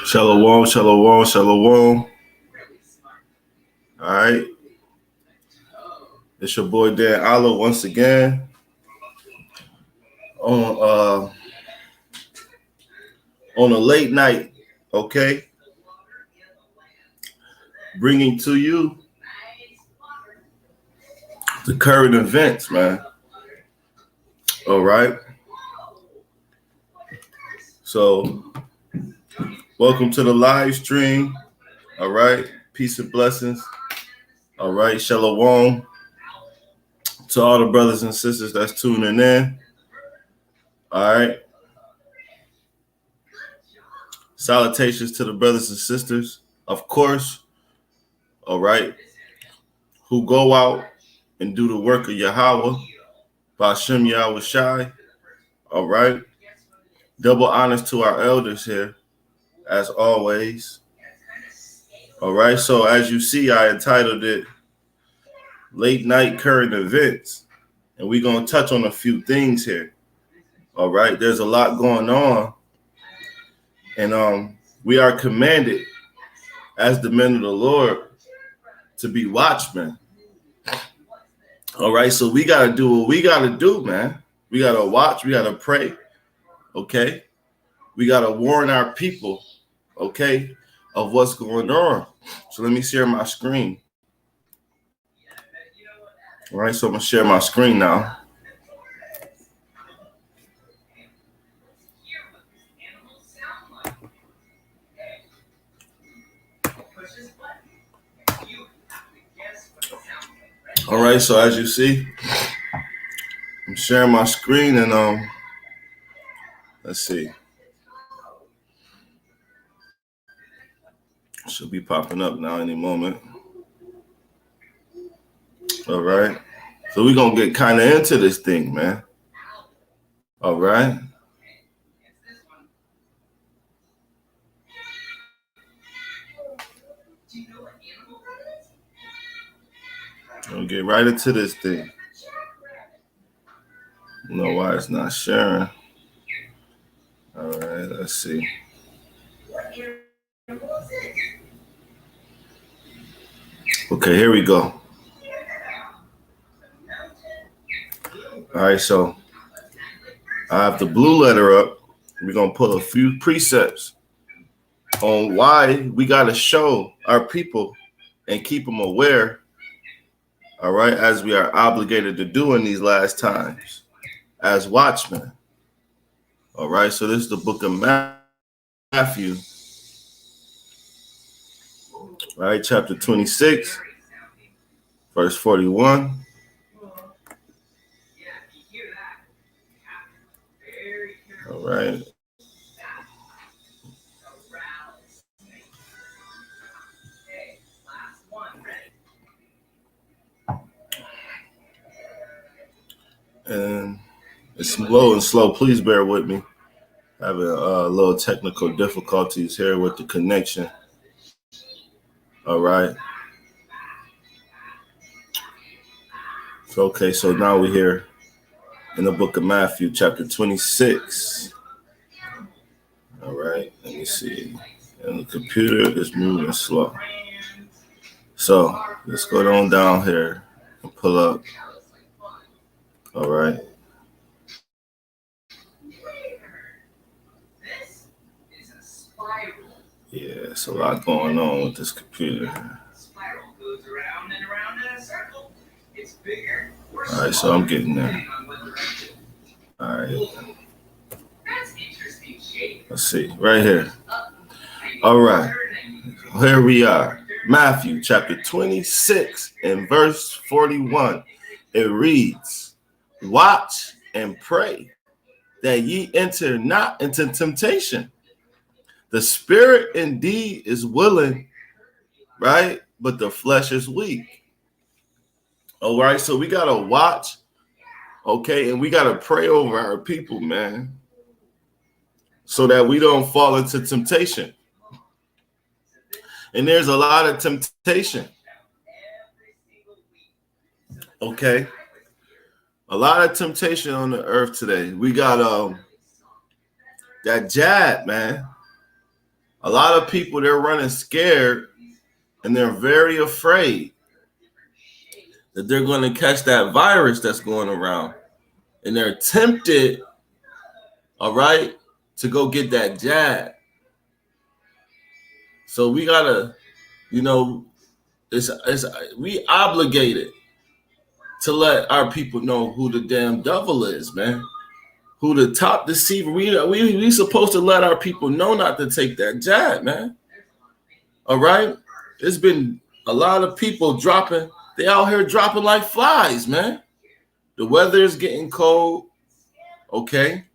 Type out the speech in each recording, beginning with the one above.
Shalom, shalom, shalom. All right. It's your boy Dan Allah once again on a late night, okay? Bringing to you the current events, man. All right. So, welcome to the live stream. All right. Peace and blessings. All right. Shalom to all the brothers and sisters that's tuning in. All right. Salutations to the brothers and sisters, of course. All right. Who go out and do the work of Yahweh, Ba'ashem Yahweh Shai. All right. Double honors to our elders here, as always. All right. So as you see, I entitled it Late Night Current Events. And we're going to touch on a few things here. All right. There's a lot going on. And we are commanded as the men of the Lord to be watchmen. All right. So we got to do what we got to do, man. We got to watch. We got to pray. Okay. We got to warn our people, okay, of what's going on. So let me share my screen. All right. So I'm going to share my screen now. All right, so as you see, I'm sharing my screen and let's see. Should be popping up now any moment. All right. So we're gonna get kind of into this thing, man. All right. We'll get right into this thing. I don't know why it's not sharing. All right, let's see. Okay, here we go. All right, so I have the blue letter up. We're going to put a few precepts on why we got to show our people and keep them aware, all right, as we are obligated to do in these last times as watchmen. All right, so this is the book of Matthew, all right, chapter 26, verse 41. All right. And it's low and slow. Please bear with me. Having a little technical difficulties here with the connection. All right. So, okay, so now we're here in the book of Matthew, chapter 26. All right, let me see. And the computer is moving slow. So let's go on down here and pull up. All right. Yeah, it's a lot going on with this computer. All right, so I'm getting there. All right. Let's see, right here. All right, here we are. Matthew chapter 26 and verse 41. It reads, "Watch and pray that ye enter not into temptation. The spirit indeed is willing, right? But the flesh is weak." All right, so we got to watch, okay? And we got to pray over our people, man, so that we don't fall into temptation. And there's a lot of temptation, okay? A lot of temptation on the earth today. We got that jab, man. A lot of people, they're running scared and they're very afraid that they're going to catch that virus that's going around. And they're tempted, all right, to go get that jab. So we gotta, it's we obligated to let our people know who the damn devil is, man. Who the top deceiver. We supposed to let our people know not to take that jab, man. All right? There's been a lot of people dropping. They out here dropping like flies, man. The weather is getting cold. Okay.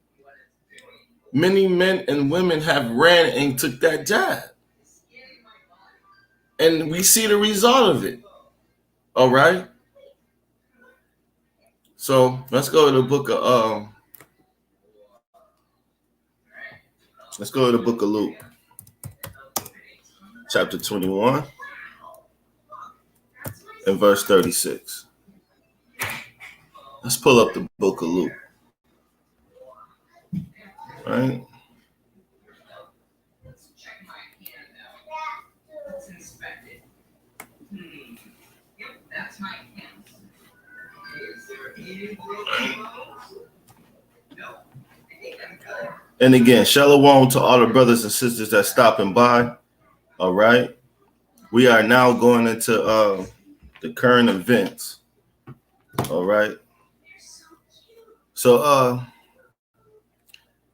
Many men and women have ran and took that jab. And we see the result of it. All right. So let's go to the book of Luke, chapter 21 and verse 36. Let's pull up the book of Luke. All right. And again, shalom to all the brothers and sisters that's stopping by. All right. We are now going into the current events. All right. So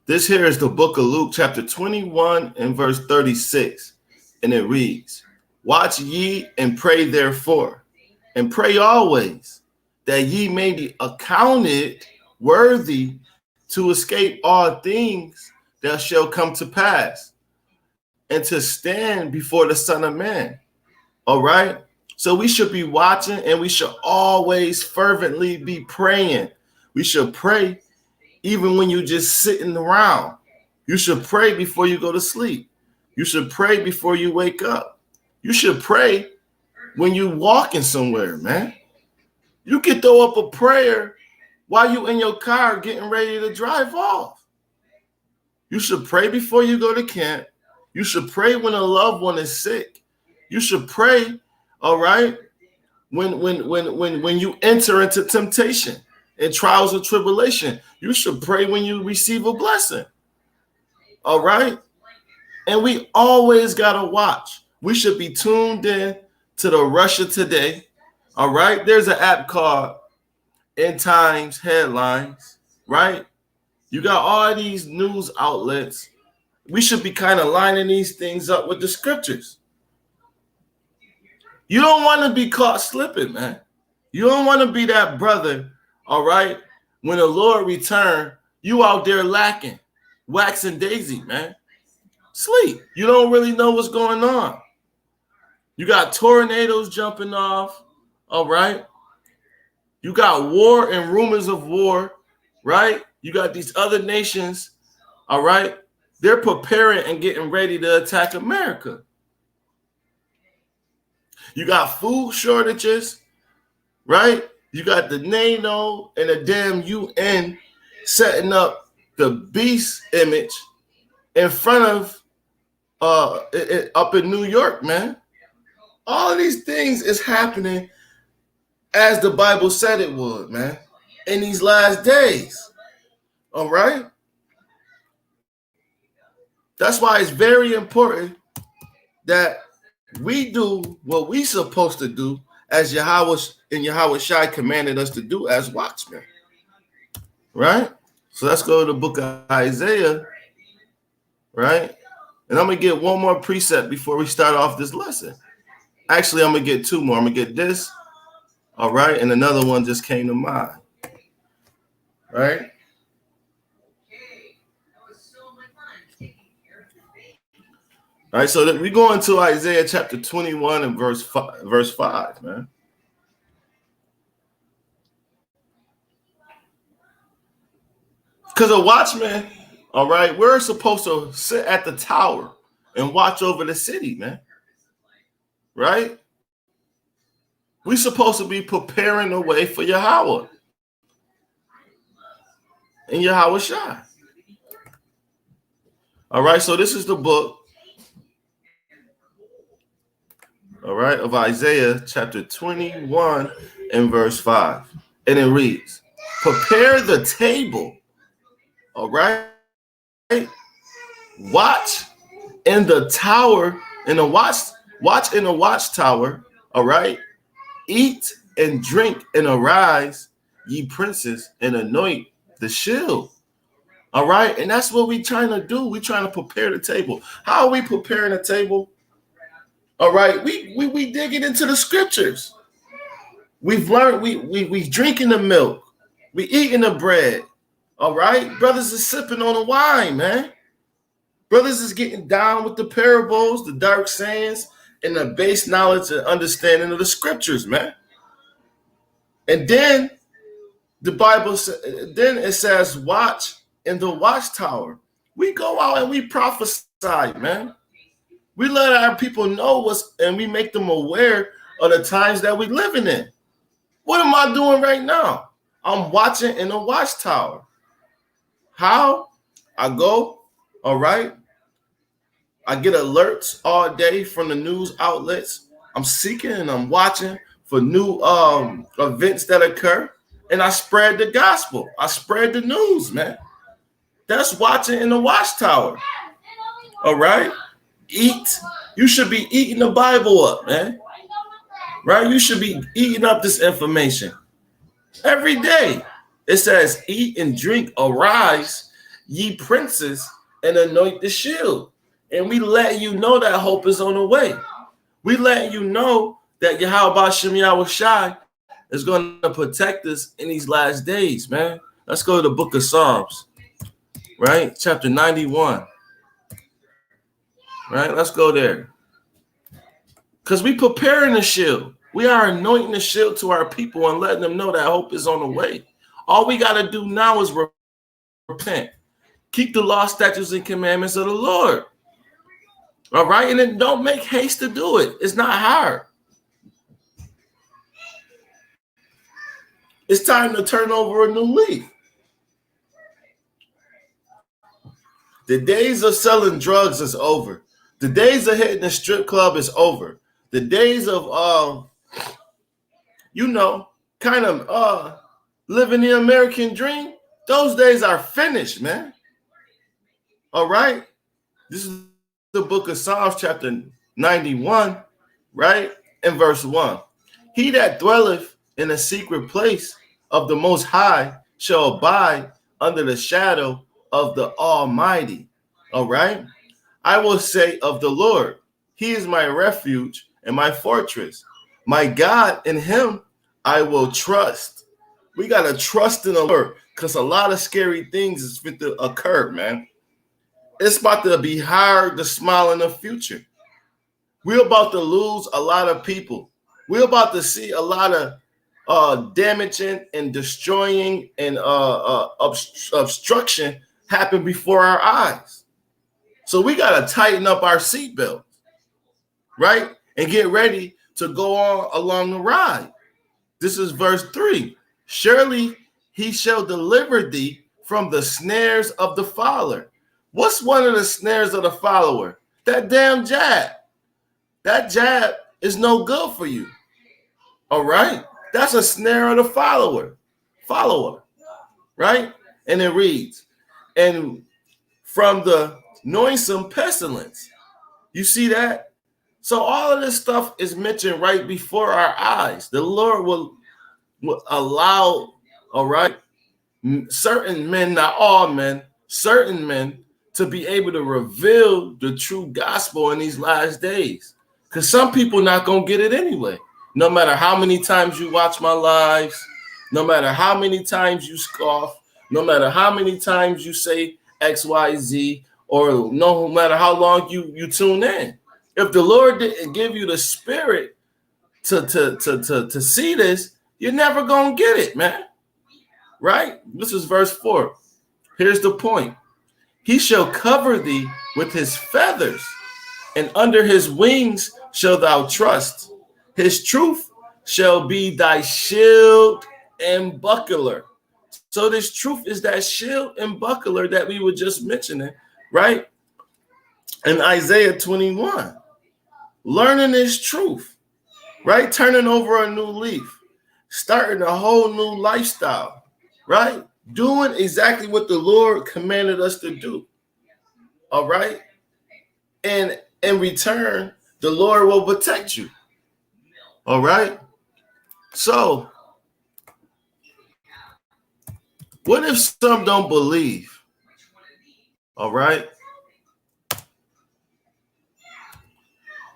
this here is the book of Luke, chapter 21 and verse 36. And it reads, "Watch ye and pray therefore, and pray always, that ye may be accounted worthy to escape all things that shall come to pass, and to stand before the Son of Man." All right. So we should be watching, and we should always fervently be praying. We should pray even when you're just sitting around. You should pray before you go to sleep. You should pray before you wake up. You should pray when you walking somewhere, man. You can throw up a prayer while you in your car getting ready to drive off. You should pray before you go to camp. You should pray when a loved one is sick. You should pray, all right, when you enter into temptation and trials and tribulation. You should pray when you receive a blessing. All right? And we always got to watch. We should be tuned in to the Russia Today. All right? There's an app called End Times Headlines, right? You got all these news outlets. We should be kind of lining these things up with the scriptures. You don't want to be caught slipping, man. You don't want to be that brother, all right? When the Lord return, you out there lacking, waxing daisy, man. Sleep. You don't really know what's going on. You got tornadoes jumping off, all right? You got war and rumors of war, right? You got these other nations, all right? They're preparing and getting ready to attack America. You got food shortages, right? You got the NATO and the damn UN setting up the beast image in front of up in New York, man. All of these things is happening as the Bible said it would, man, in these last days. All right? That's why it's very important that we do what we supposed to do as Yahweh and Yahweh Shai commanded us to do as watchmen. Right? So let's go to the book of Isaiah, right? And I'm going to get one more precept before we start off this lesson. Actually, I'm going to get two more. I'm going to get this, all right? And another one just came to mind, right? All right, so we go into Isaiah chapter 21 and verse 5, man. Because a watchman, all right, we're supposed to sit at the tower and watch over the city, man. Right? We're supposed to be preparing the way for Yahweh. in Yahweh Shai. All right, so this is the book, all right, of Isaiah chapter 21 and verse 5. And it reads, prepare the table, all right? Watch in the tower, watch in the watchtower, all right? Eat and drink and arise, ye princes, and anoint the shield. All right, and that's what we're trying to do. We're trying to prepare the table. How are we preparing the table? All right, we digging into the scriptures. We've learned, we drinking the milk, we eating the bread. All right, brothers is sipping on the wine, man. Brothers is getting down with the parables, the dark sayings, and the base knowledge and understanding of the scriptures, man. And then the Bible, then it says, watch in the watchtower. We go out and we prophesy, man. We let our people know and we make them aware of the times that we're living in. What am I doing right now? I'm watching in the watchtower. How? I go, all right. I get alerts all day from the news outlets. I'm seeking and I'm watching for new events that occur. And I spread the gospel. I spread the news, man. That's watching in the watchtower. All right? Eat. You should be eating the Bible up, man. Right? You should be eating up this information. Every day. It says, eat and drink, arise, ye princes, and anoint the shield. And we let you know that hope is on the way. We let you know that Yahweh Shem Yahweh Shai is going to protect us in these last days, man. Let's go to the book of Psalms, right? Chapter 91. Right? Let's go there. Because we preparing the shield. We are anointing the shield to our people and letting them know that hope is on the way. All we got to do now is repent. Keep the law, statutes, and commandments of the Lord. All right? And then don't make haste to do it. It's not hard. It's time to turn over a new leaf. The days of selling drugs is over. The days of hitting the strip club is over. The days of, living the American dream, those days are finished, man. All right? This is the book of Psalms, chapter 91, right? And verse 1. He that dwelleth in the secret place of the Most High shall abide under the shadow of the Almighty. All right? I will say of the Lord, he is my refuge and my fortress. My God, in him I will trust. We got to trust in the Lord because a lot of scary things is fit to occur, man. It's about to be hard to smile in the future. We're about to lose a lot of people. We're about to see a lot of damaging and destroying and obstruction happen before our eyes. So we got to tighten up our seatbelt, right? And get ready to go on along the ride. This is verse 3. Surely he shall deliver thee from the snares of the fowler. What's one of the snares of the follower? That damn jab. That jab is no good for you. All right? That's a snare of the follower, right? And it reads, and from the noisome pestilence. You see that? So all of this stuff is mentioned right before our eyes. The Lord will allow, all right, certain men, not all men, certain men to be able to reveal the true gospel in these last days. Because some people not going to get it anyway. No matter how many times you watch my lives, no matter how many times you scoff, no matter how many times you say X, Y, Z, or no matter how long you tune in. If the Lord didn't give you the spirit to see this, you're never going to get it, man. Right? This is verse 4. Here's the point. He shall cover thee with his feathers, and under his wings shalt thou trust. His truth shall be thy shield and buckler. So this truth is that shield and buckler that we were just mentioning, right? In Isaiah 21, learning this truth, right? Turning over a new leaf, starting a whole new lifestyle, right? Doing exactly what the Lord commanded us to do, all right? And in return, the Lord will protect you, all right? So, what if some don't believe, all right?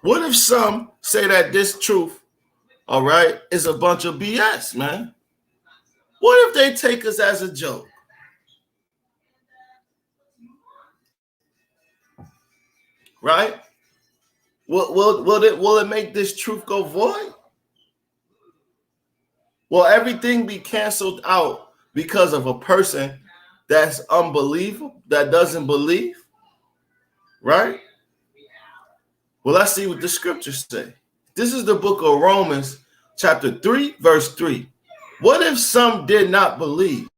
What if some say that this truth, all right, is a bunch of BS, man? What if they take us as a joke? Right? Will it make this truth go void? Will everything be canceled out because of a person that's unbelievable, that doesn't believe? Right? Well, let's see what the scriptures say. This is the book of Romans, chapter 3, verse 3. What if some did not believe?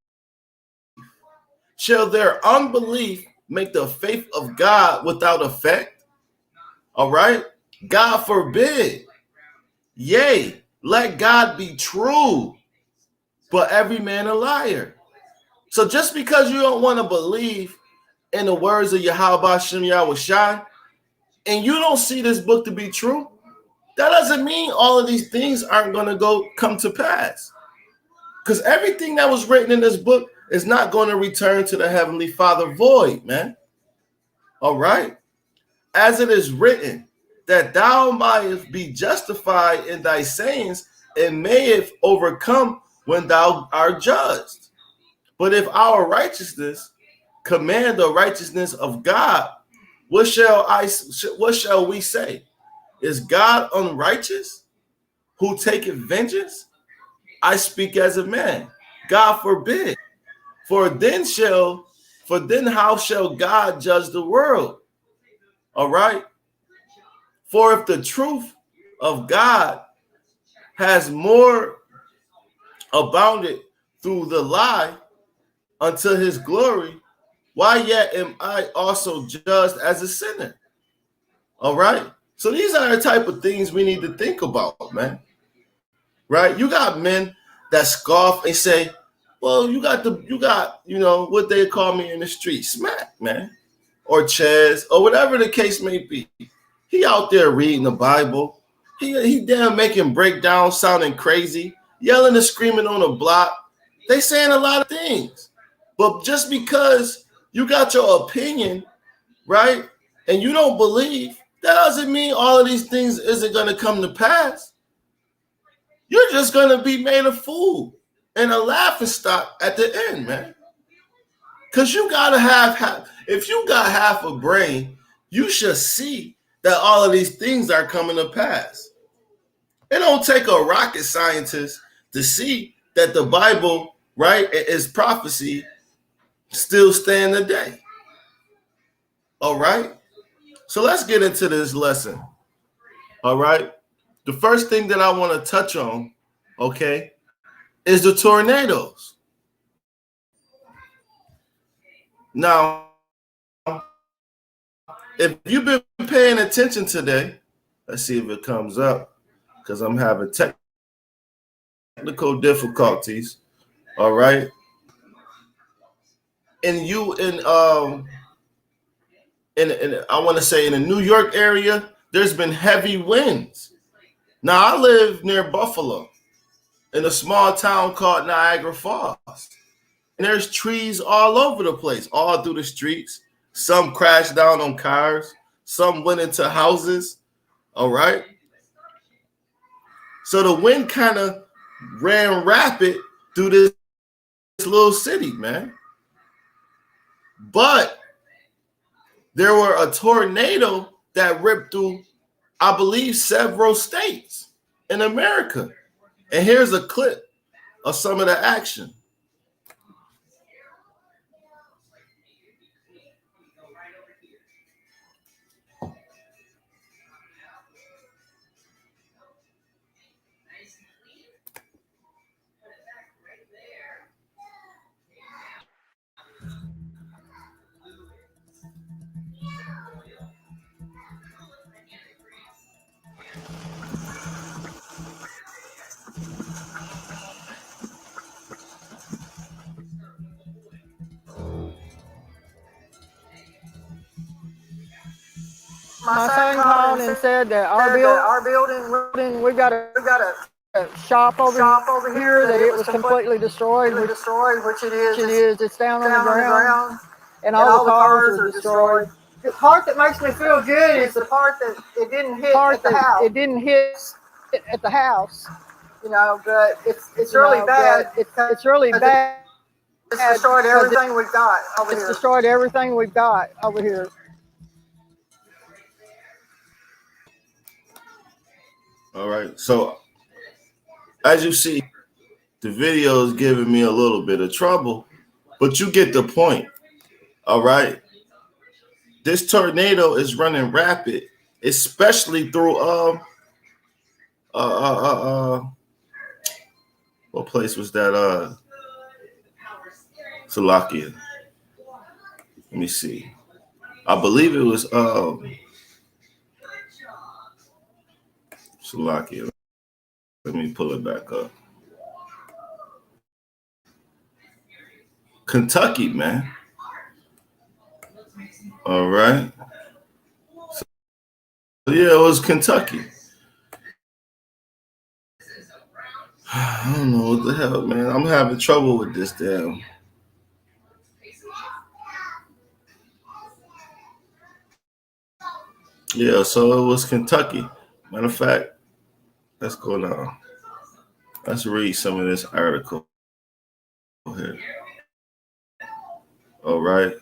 Shall their unbelief make the faith of God without effect? All right? God forbid. Yea, let God be true, but every man a liar. So just because you don't want to believe in the words of Yahweh Shem Yahushai, and you don't see this book to be true, that doesn't mean all of these things aren't going to come to pass. Because everything that was written in this book is not going to return to the Heavenly Father void, man. All right? As it is written, that thou mightest be justified in thy sayings and mayest overcome when thou art judged. But if our righteousness command the righteousness of God, what shall we say? Is God unrighteous, who taketh vengeance? I speak as a man. God forbid. For then how shall God judge the world? All right. For if the truth of God has more abounded through the lie unto his glory, why yet am I also judged as a sinner? All right. So these are the type of things we need to think about, man. Right? You got men that scoff and say, well, you got, what they call me in the street, smack, man, or Chaz, or whatever the case may be. He out there reading the Bible. He damn making breakdowns, sounding crazy, yelling and screaming on the block. They saying a lot of things. But just because you got your opinion, right, and you don't believe, that doesn't mean all of these things isn't going to come to pass. You're just going to be made a fool and a laughing stock at the end, man. Because you got to have, if you got half a brain, you should see that all of these things are coming to pass. It don't take a rocket scientist to see that the Bible, right, is prophecy still stand today. All right? So let's get into this lesson. All right? The first thing that I want to touch on, okay, is the tornadoes. Now, if you've been paying attention today, let's see if it comes up because I'm having technical difficulties. All right. And I want to say in the New York area, there's been heavy winds. Now I live near Buffalo in a small town called Niagara Falls. And there's trees all over the place, all through the streets. Some crashed down on cars, some went into houses. All right. So the wind kind of ran rapid through this little city, man. But there were a tornado that ripped through, I believe, several states in America. And here's a clip of some of the action. My son called and said that our building, we've got a shop over here, that it was completely destroyed, which it is. It's down on the ground, and all the cars are destroyed. The part that makes me feel good is the part that it didn't hit at the house. But it's really bad. It's really bad. It's destroyed everything we've got over here. It's destroyed everything we've got over here. All right. So as you see, the video is giving me a little bit of trouble, but you get the point. All right. This tornado is running rapid, especially through what place was that? Slovakia. Let me see. I believe it was Slovakia. Let me pull it back up. Kentucky, man. All right. So, yeah, it was Kentucky. I don't know what the hell, man. I'm having trouble with this damn. Yeah, so it was Kentucky. Matter of fact, let's go now. Let's read some of this article here. All right.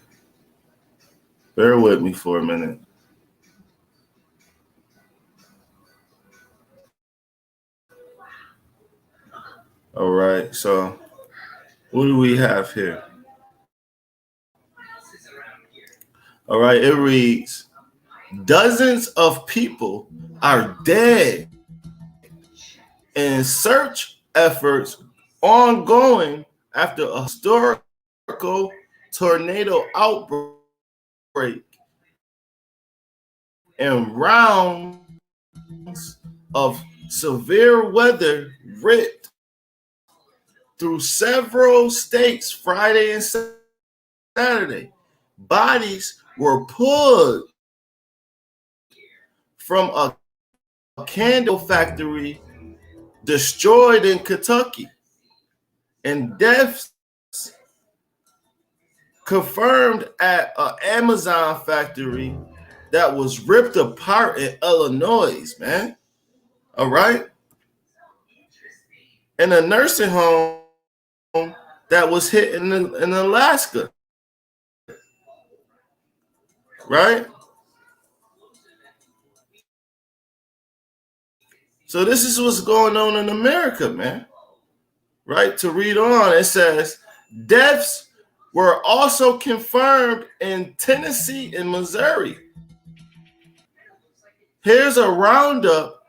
Bear with me for a minute. All right. So what do we have here? All right. It reads, dozens of people are dead and search efforts ongoing after a historical tornado outbreak and rounds of severe weather ripped through several states Friday and Saturday. Bodies were pulled from a candle factory destroyed in Kentucky, and deaths confirmed at an Amazon factory that was ripped apart in Illinois, man. All right. And a nursing home that was hit in Alaska. Right? So this is what's going on in America, man. Right? To read on, it says deaths were also confirmed in Tennessee and Missouri. Here's a roundup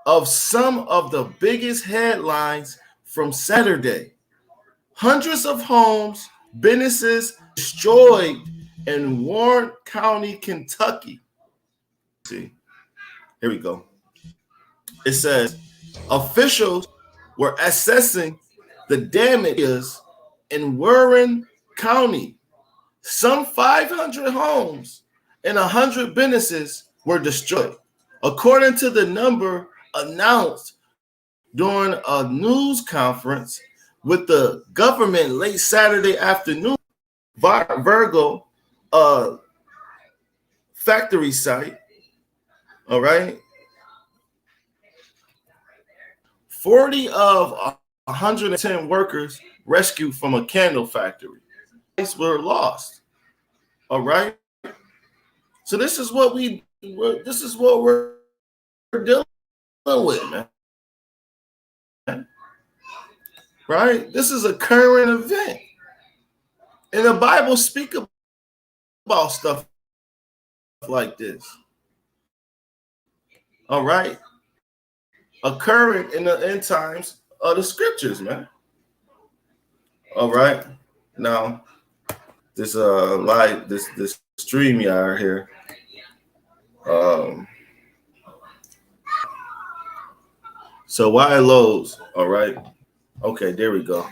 of some of the biggest headlines from Saturday. Hundreds of homes, businesses destroyed in Warren County, Kentucky. See, here we go. It says officials were assessing the damages in Warren County. Some 500 homes and 100 businesses were destroyed, according to the number announced during a news conference with the government late Saturday afternoon. Virgo factory site. All right. 40 of 110 workers rescued from a candle factory. Lives were lost. All right. So this is what we're dealing with, man. Right? This is a current event. And the Bible speaks about stuff like this. All right. Occurring in the end times of the scriptures, man. All right. Now, this this StreamYard here. So why lows? All right. Okay, there we go.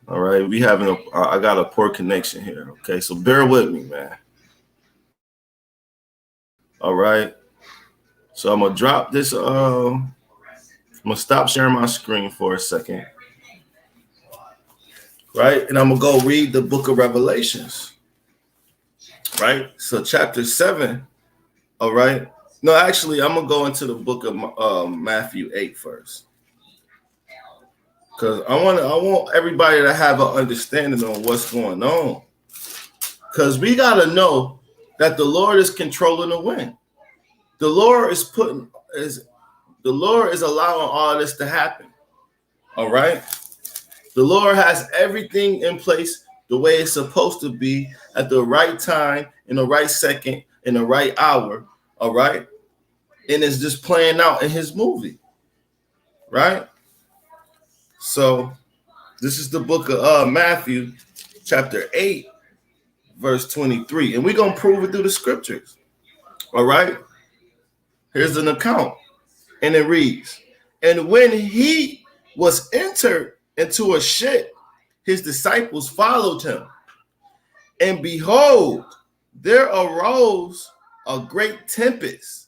All right, I got a poor connection here. Okay, so bear with me, man. All right. So I'm gonna drop this. I'm gonna stop sharing my screen for a second. Right, and I'm gonna go read the book of Revelations. Right. So chapter 7. All right. No, actually, I'm gonna go into the book of Matthew 8 first, because I want everybody to have an understanding on what's going on. Because we gotta know that the Lord is controlling the wind. The Lord is allowing all this to happen. All right. The Lord has everything in place the way it's supposed to be at the right time, in the right second, in the right hour. All right. And it's just playing out in his movie. Right. So this is the book of Matthew, chapter 8, verse 23. And we're going to prove it through the scriptures. All right. Here's an account. And it reads, and when he was entered into a ship, his disciples followed him. And behold, there arose a great tempest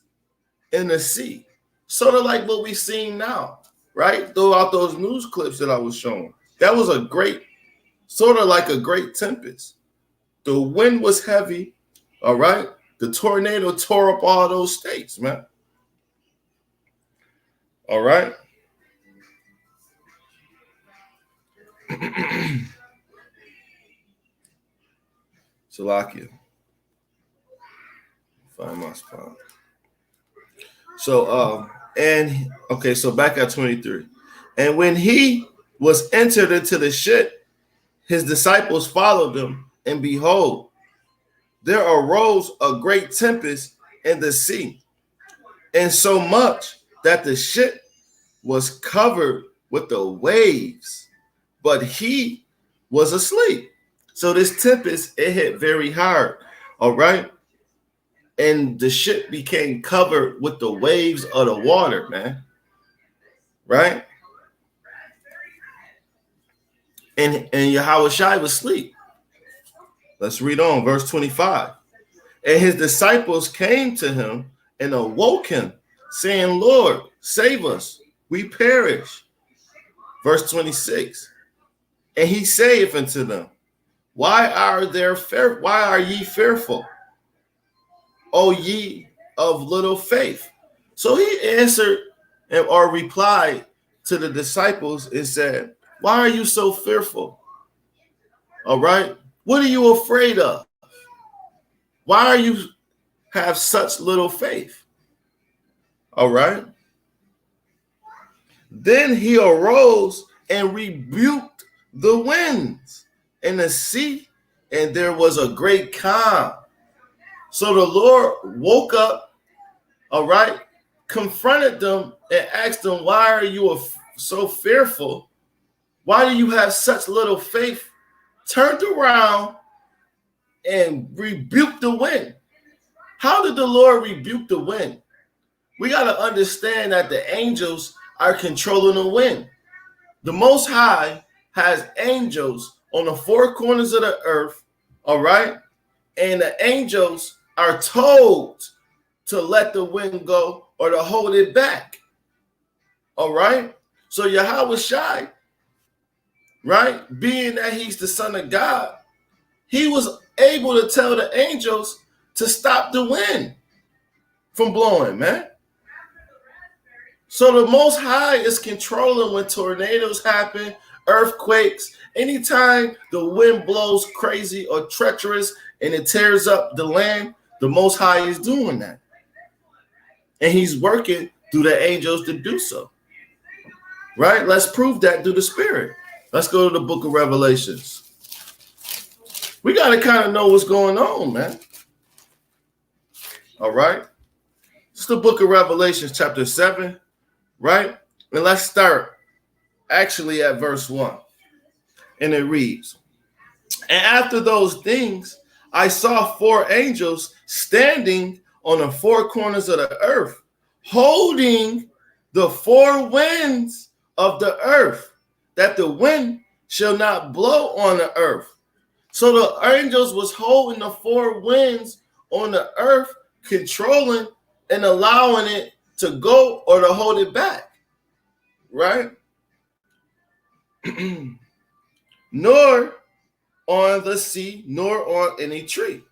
in the sea. Sort of like what we've seen now, right? Throughout those news clips that I was showing. That was sort of like a great tempest. The wind was heavy, all right? The tornado tore up all those states, man. All right? Salakia. Find my spot. So, so back at 23. And when he was entered into the ship, his disciples followed him, and behold, there arose a great tempest in the sea, and so much that the ship was covered with the waves, but he was asleep. So this tempest, it hit very hard, all right? And the ship became covered with the waves of the water, man. Right? And Yahushua was asleep. Let's read on, verse 25. And his disciples came to him and awoke him, saying, Lord, save us, we perish. Verse 26. And he saith unto them, why are ye fearful, O ye of little faith? So he answered or replied to the disciples and said, why are you so fearful? All right. What are you afraid of? Why are you have such little faith? All right. Then he arose and rebuked the winds and the sea, and there was a great calm. So the Lord woke up, all right, confronted them and asked them, why are you so fearful? Why do you have such little faith? Turned around and rebuked the wind. How did the Lord rebuke the wind? We got to understand that the angels are controlling the wind. The Most High has angels on the four corners of the earth, all right? And the angels are told to let the wind go or to hold it back. All right. So Yahushua, right, being that he's the Son of God, he was able to tell the angels to stop the wind from blowing, man. So the Most High is controlling when tornadoes happen, earthquakes, anytime the wind blows crazy or treacherous and it tears up the land, the Most High is doing that. And he's working through the angels to do so. Right? Let's prove that through the Spirit. Let's go to the book of Revelations. We got to kind of know what's going on, man. All right? It's the book of Revelations, chapter 7, right? And let's start actually at verse 1. And it reads, and after those things, I saw four angels standing on the four corners of the earth, holding the four winds of the earth, that the wind shall not blow on the earth. So the angels was holding the four winds on the earth controlling and allowing it to go or to hold it back, right? Nor on the sea, nor on any tree.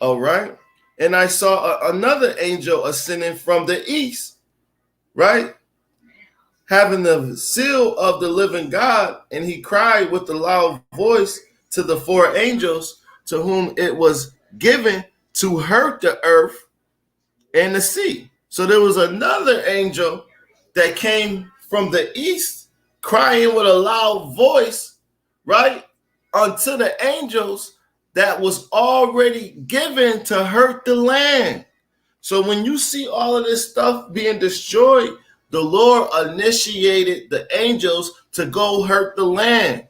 All right. And I saw another angel ascending from the east, right? Having the seal of the living God. And he cried with a loud voice to the four angels to whom it was given to hurt the earth and the sea. So there was another angel that came from the east crying with a loud voice, right? Unto the angels that was already given to hurt the land. So when you see all of this stuff being destroyed, the Lord initiated the angels to go hurt the land.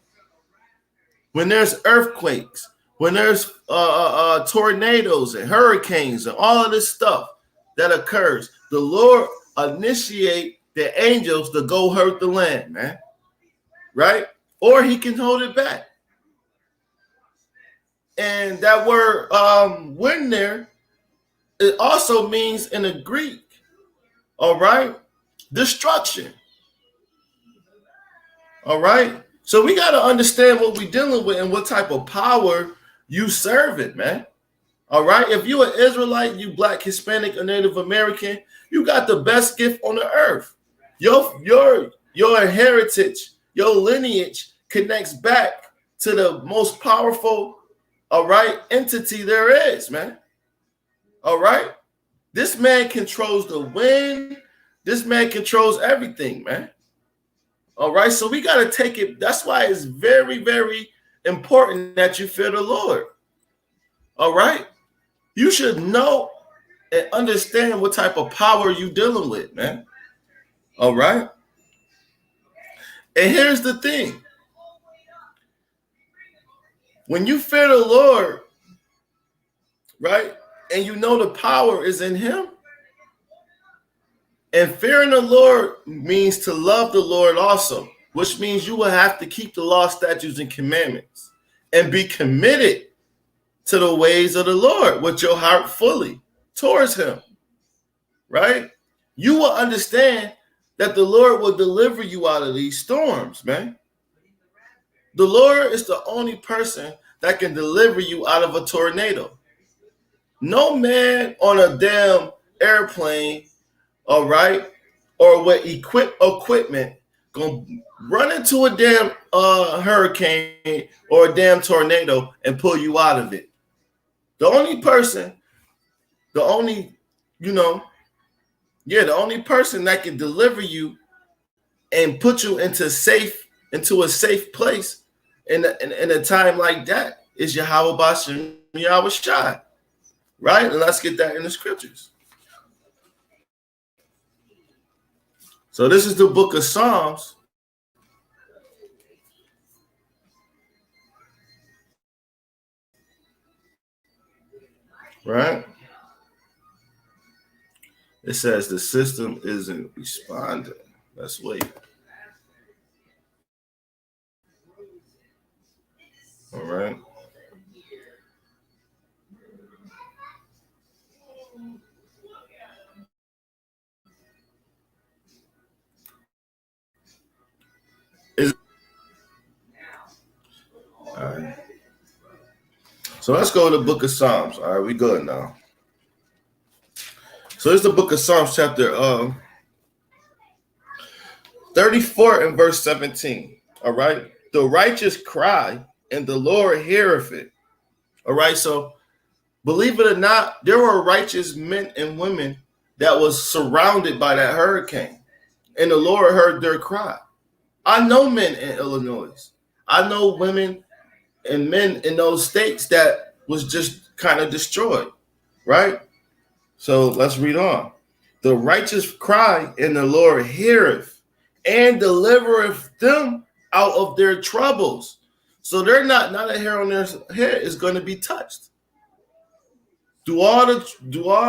When there's earthquakes, when there's tornadoes and hurricanes and all of this stuff that occurs, the Lord initiate the angels to go hurt the land, man. Right? Or he can hold it back. And that word when there, it also means in the Greek, all right, destruction. All right. So we got to understand what we're dealing with and what type of power you serve it, man. All right. If you're an Israelite, you Black, Hispanic, or Native American, you got the best gift on the earth. Your heritage, your lineage connects back to the most powerful, all right, entity there is, man. All right. This man controls the wind. This man controls everything, man. All right. So we got to take it. That's why it's very, very important that you fear the Lord. All right. You should know and understand what type of power you're dealing with, man. All right. And here's the thing. When you fear the Lord, right, and you know the power is in him, and fearing the Lord means to love the Lord also, which means you will have to keep the law, statutes, and commandments and be committed to the ways of the Lord with your heart fully towards him, right? You will understand that the Lord will deliver you out of these storms, man. The Lord is the only person that can deliver you out of a tornado. No man on a damn airplane, all right, or with equipment gonna run into a damn hurricane or a damn tornado and pull you out of it. The only person that can deliver you and put you into a safe place in a time like that is Yahweh Bashem Yahweh Shai. Right? And let's get that in the scriptures. So this is the book of Psalms. Right? It says the system isn't responding. Let's wait. All right. All right. So let's go to the book of Psalms. All right, we good now. So it's the book of Psalms, chapter 34 and verse 17. All right. The righteous cry, and the Lord heareth it. All right. So believe it or not, there were righteous men and women that was surrounded by that hurricane, and the Lord heard their cry. I know men in Illinois. I know women and men in those states that was just kind of destroyed, right? So let's read on. The righteous cry, and the Lord heareth and delivereth them out of their troubles. So they're not a hair on their head is going to be touched. Do all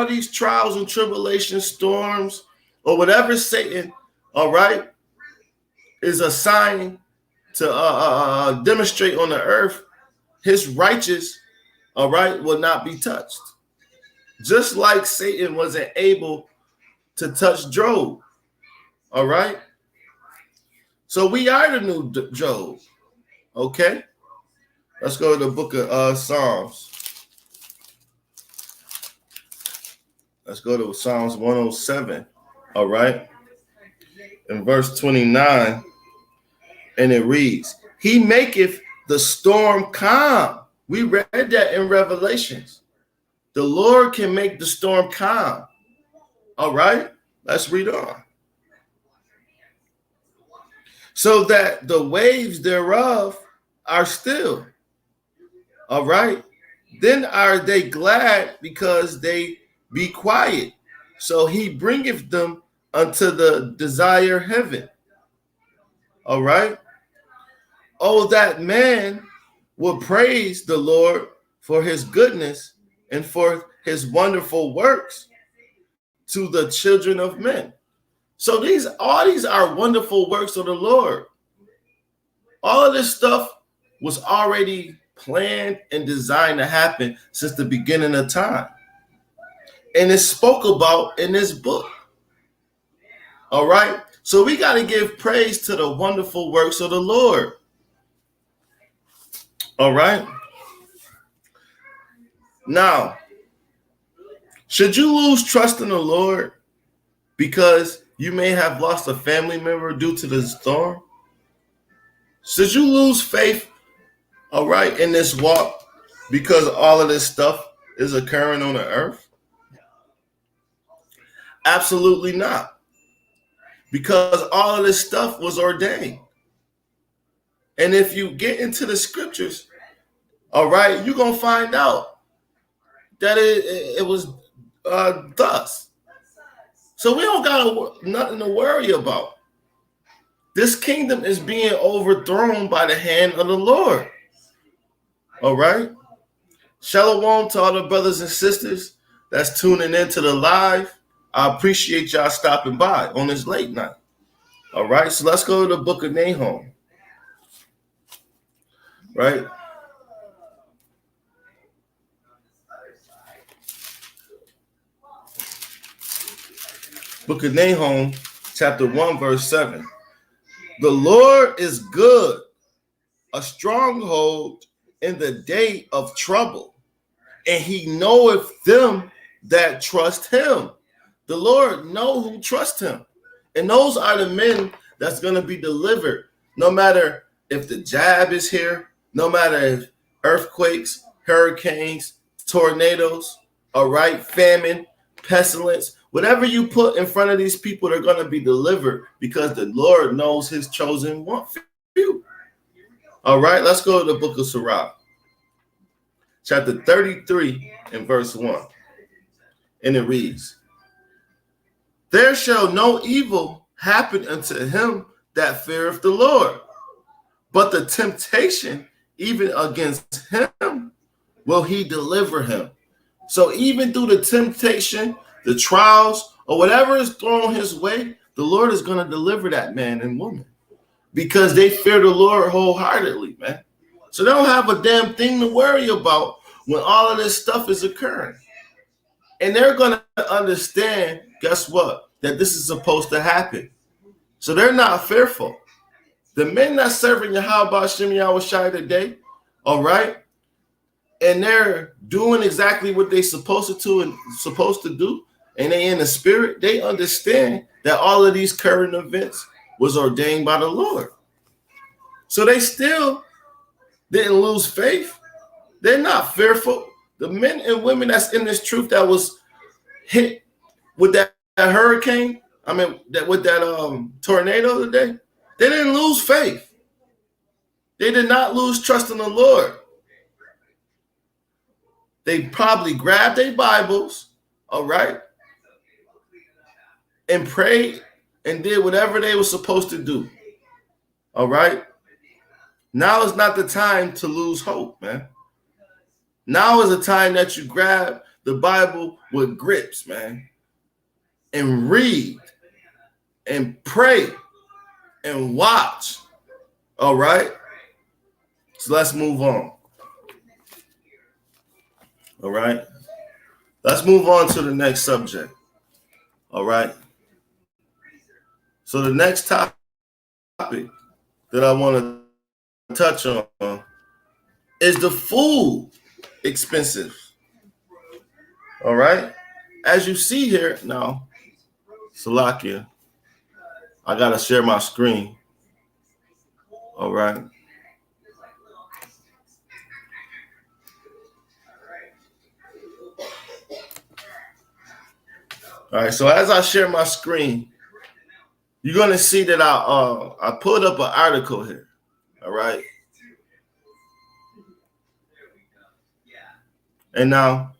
these trials and tribulations, storms, or whatever Satan, all right, is assigned to demonstrate on the earth, his righteous, all right, will not be touched. Just like Satan wasn't able to touch Job. All right. So we are the new Job. Okay. Let's go to the book of Psalms. Let's go to Psalms 107. All right. In verse 29. And it reads, He maketh the storm calm. We read that in Revelations. The Lord can make the storm calm. All right. Let's read on. So that the waves thereof are still. All right. Then are they glad because they be quiet. So he bringeth them unto the desired heaven. All right. Oh, that man will praise the Lord for his goodness and for his wonderful works to the children of men. So all these are wonderful works of the Lord. All of this stuff was already planned and designed to happen since the beginning of time. And it's spoke about in this book. All right. So we got to give praise to the wonderful works of the Lord. All right. Now, should you lose trust in the Lord because you may have lost a family member due to the storm? Should you lose faith, all right, in this walk because all of this stuff is occurring on the earth? Absolutely not. Because all of this stuff was ordained. And if you get into the scriptures, all right, you're going to find out that it was thus. So we don't got nothing to worry about. This kingdom is being overthrown by the hand of the Lord. All right. Shalom to all the brothers and sisters that's tuning into the live. I appreciate y'all stopping by on this late night. All right. So let's go to the book of Nahum. Right. Book of Nahum, chapter 1, verse 7. The Lord is good, a stronghold in the day of trouble, and he knoweth them that trust him. The Lord know who trust him. And those are the men that's going to be delivered, no matter if the jab is here, no matter if earthquakes, hurricanes, tornadoes, all right, famine, pestilence, whatever you put in front of these people, they're going to be delivered because the Lord knows his chosen one few. All right, let's go to the book of Sirach, chapter 33 and verse 1. And it reads, There shall no evil happen unto him that feareth the Lord, but the temptation, even against him, will he deliver him. So even through the temptation, the trials, or whatever is thrown his way, the Lord is going to deliver that man and woman because they fear the Lord wholeheartedly, man. So they don't have a damn thing to worry about when all of this stuff is occurring. And they're going to understand, guess what, that this is supposed to happen. So they're not fearful. The men that's serving Yahweh Shem Yahweh today, all right, and they're doing exactly what they're supposed to do, and they in the spirit, they understand that all of these current events was ordained by the Lord. So they still didn't lose faith. They're not fearful. The men and women that's in this truth that was hit with that hurricane, with that tornado today, they didn't lose faith. They did not lose trust in the Lord. They probably grabbed their Bibles, all right, and prayed and did whatever they were supposed to do. All right. Now is not the time to lose hope, man. Now is the time that you grab the Bible with grips, man, and read and pray and watch. All right. So let's move on. All right. Let's move on to the next subject. All right. So the next topic that I want to touch on is the food expensive. All right. As you see here now, Salakia, I got to share my screen. All right. All right. So as I share my screen, you're going to see that I pulled up an article here. All right. And now,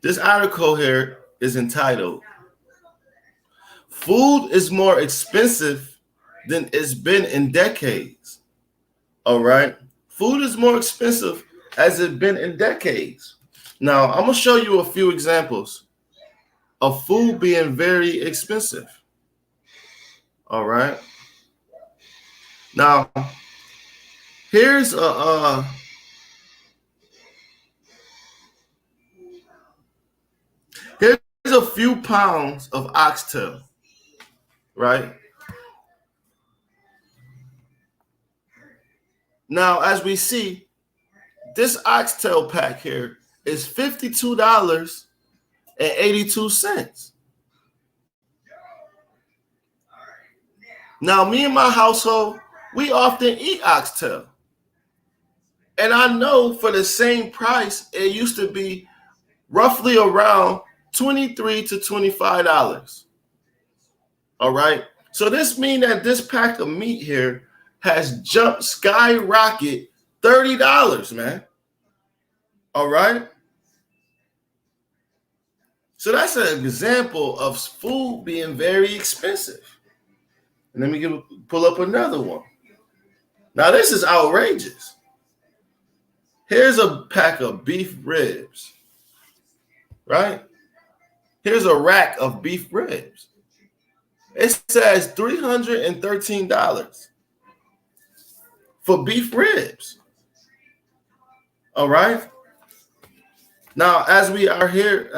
this article here is entitled, "Food is more expensive than it's been in decades." All right. Food is more expensive as it's been in decades. Now, I'm going to show you a few examples of food being very expensive. All right. Now, here's a few pounds of oxtail, right? Now, as we see, this oxtail pack here is $52.82. Now, me and my household, we often eat oxtail. And I know for the same price, it used to be roughly around $23 to $25. All right. So this means that this pack of meat here has jumped skyrocket $30, man. All right. So that's an example of food being very expensive. And let me pull up another one. Now, this is outrageous. Here's a pack of beef ribs, right? Here's a rack of beef ribs. It says $313 for beef ribs. All right. Now, as we are here,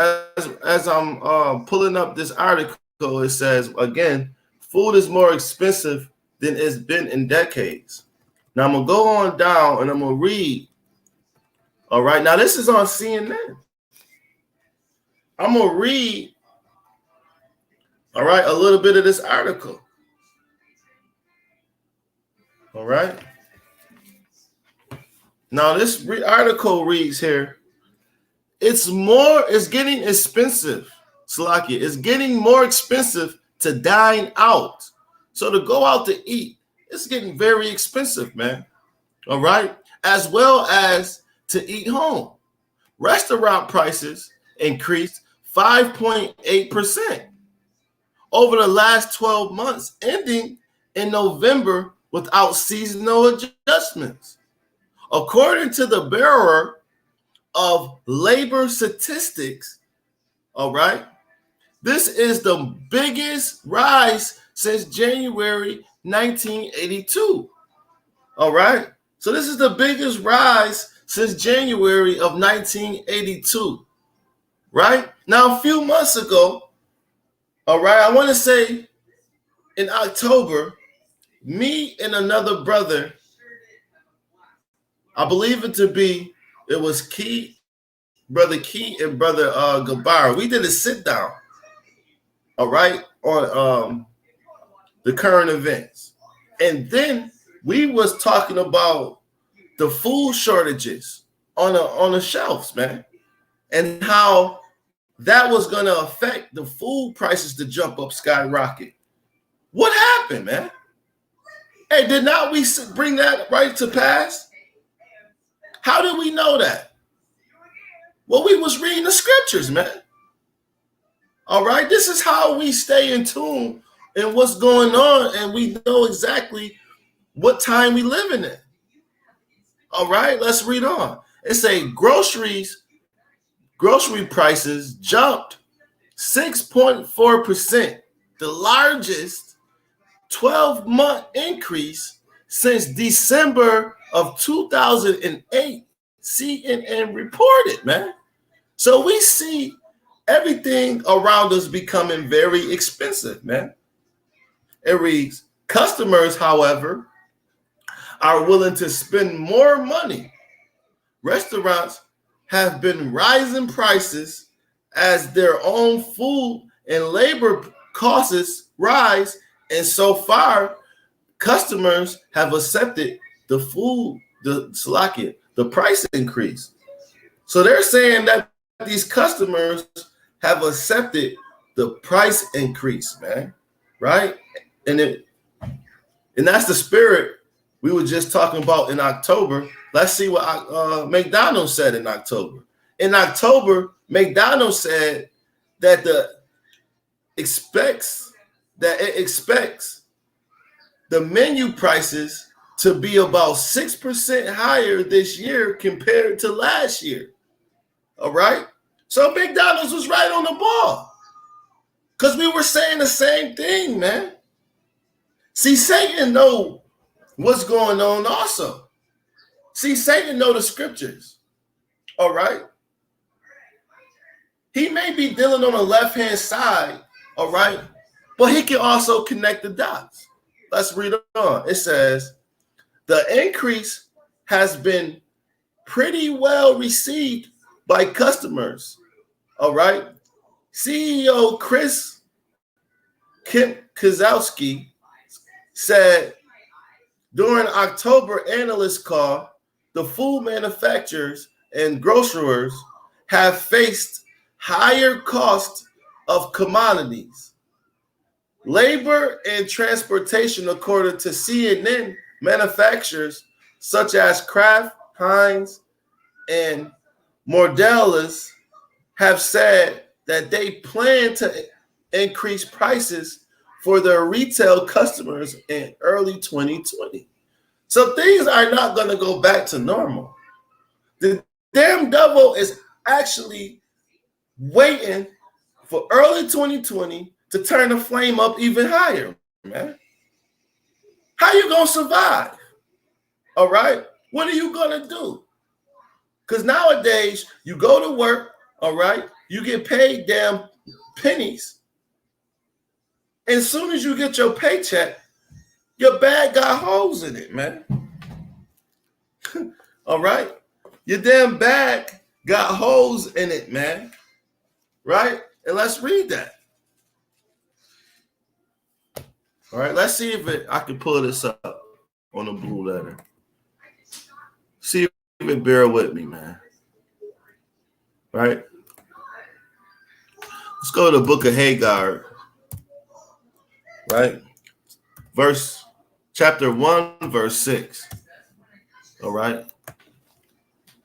as I'm pulling up this article, it says, again, food is more expensive than it's been in decades. Now, I'm going to go on down and I'm going to read. All right. Now, this is on CNN. I'm going to read, all right, a little bit of this article. All right. Now, this article reads here, it's getting expensive, Salakia. It's getting more expensive to dine out. So to go out to eat, it's getting very expensive, man. All right. As well as to eat home. Restaurant prices increased 5.8% over the last 12 months, ending in November without seasonal adjustments. According to the Bureau of Labor Statistics, all right, this is the biggest rise since January 1982. All right, so this is the biggest rise since January of 1982. Right now, a few months ago, all right, I want to say in October, me and another brother, I believe it was Brother Key and Brother Gabar. We did a sit down, all right, on the current events. And then we was talking about the food shortages on the shelves, man, and how that was going to affect the food prices to jump up skyrocket. What happened, man? Hey, did not we bring that right to pass? How did we know that? Well, we was reading the scriptures, man. All right, this is how we stay in tune and what's going on, and we know exactly what time we living in. All right, let's read on. It say grocery prices jumped 6.4%, the largest 12-month increase since December of 2008, CNN reported, man. So we see everything around us becoming very expensive, man. It reads, customers, however, are willing to spend more money. Restaurants have been rising prices as their own food and labor costs rise, and so far, customers have accepted the price increase. So they're saying that these customers have accepted the price increase, man, right? And that's the spirit we were just talking about in October. Let's see what McDonald's said in October. In October, McDonald's said that it expects the menu prices to be about 6% higher this year compared to last year. All right? So McDonald's was right on the ball. Because we were saying the same thing, man. See, Satan knows what's going on also. See, Satan knows the scriptures. All right? He may be dealing on the left-hand side, all right? But he can also connect the dots. Let's read on. It says, the increase has been pretty well received by customers, all right? CEO Chris Kazowski said during October analyst call, the food manufacturers and grocers have faced higher costs of commodities, labor, and transportation, according to CNN. Manufacturers such as Kraft, Heinz, and Mondelez have said that they plan to increase prices for their retail customers in early 2020. So things are not going to go back to normal. The damn devil is actually waiting for early 2020 to turn the flame up even higher, man. How you going to survive? All right? What are you going to do? Because nowadays, you go to work, all right? You get paid damn pennies. And as soon as you get your paycheck, your bag got holes in it, man. All right? Your damn bag got holes in it, man. Right? And let's read that. All right, let's see if I can pull this up on the blue letter. See if it bear with me, man. Right? Let's go to the book of Hagar. Right? Chapter 1, verse 6. All right?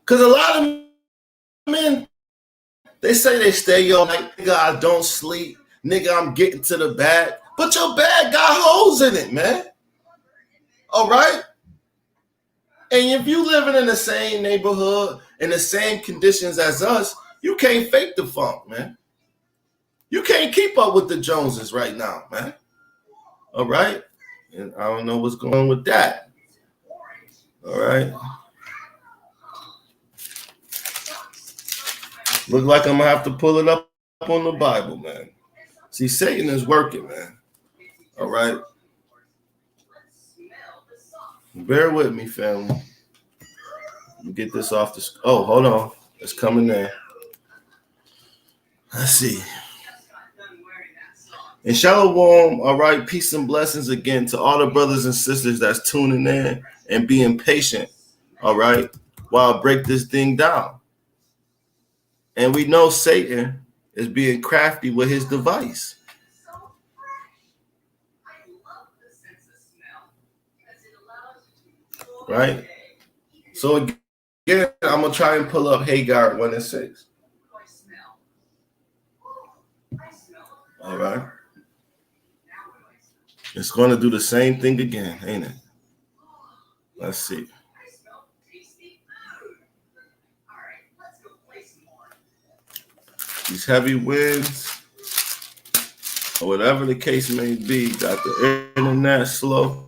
Because a lot of men, they say they stay all night. Nigga, I don't sleep. Nigga, I'm getting to the bag. But your bag got holes in it, man. All right? And if you living in the same neighborhood, in the same conditions as us, you can't fake the funk, man. You can't keep up with the Joneses right now, man. All right? And I don't know what's going on with that. All right? Look like I'm going to have to pull it up on the Bible, man. See, Satan is working, man. All right? Bear with me, family. Let me get this off the... Oh, hold on. It's coming in. Let's see. And shalom, all right? Peace and blessings again to all the brothers and sisters that's tuning in and being patient, all right? While I break this thing down. And we know Satan is being crafty with his device. Right? So again, I'm going to try and pull up Hagar 1 and 6. All right. It's going to do the same thing again, ain't it? Let's see. These heavy winds, or whatever the case may be, got the internet slow.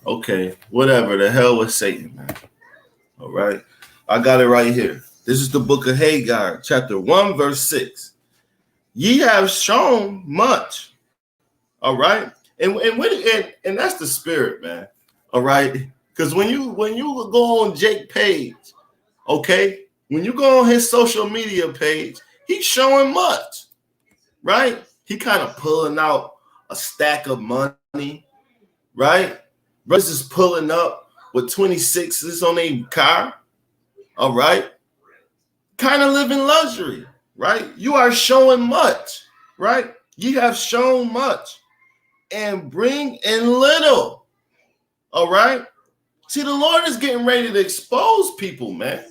Okay, whatever. The hell with Satan, man. All right. I got it right here. This is the book of Hagar, chapter 1, verse 6. Ye have shown much. All right. And that's the spirit, man. All right. Because when you go on Jake page, okay, when you go on his social media page, he's showing much, right? He kind of pulling out a stack of money, right? Brothers is pulling up with 26s on their car, all right? Kind of living luxury, right? You are showing much, right? You have shown much and bring in little, all right? See, the Lord is getting ready to expose people, man.